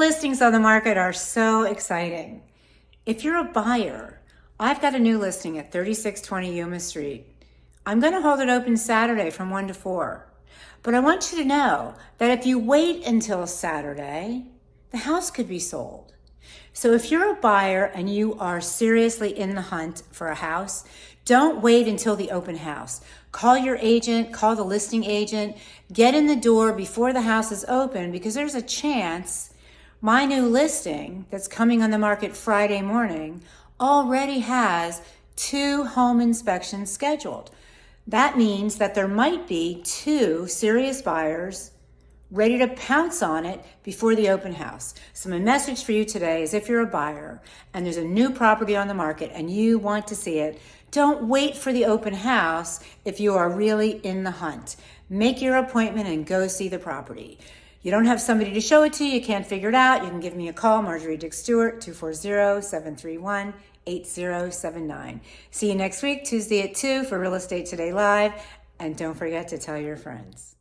listings on the market are so exciting. If you're a buyer, I've got a new listing at 3620 Yuma Street. I'm going to hold it open Saturday from 1 to 4. But I want you to know that if you wait until Saturday, the house could be sold. So if you're a buyer and you are seriously in the hunt for a house, don't wait until the open house. Call your agent, call the listing agent, get in the door before the house is open, because there's a chance my new listing that's coming on the market Friday morning already has 2 home inspections scheduled. That means that there might be 2 serious buyers ready to pounce on it before the open house. So my message for you today is, if you're a buyer and there's a new property on the market and you want to see it, don't wait for the open house if you are really in the hunt. Make your appointment and go see the property. You don't have somebody to show it to, you can't figure it out, you can give me a call, Marjorie Dick Stewart, 240-731-8079. See you next week, Tuesday at 2 for Real Estate Today Live, and don't forget to tell your friends.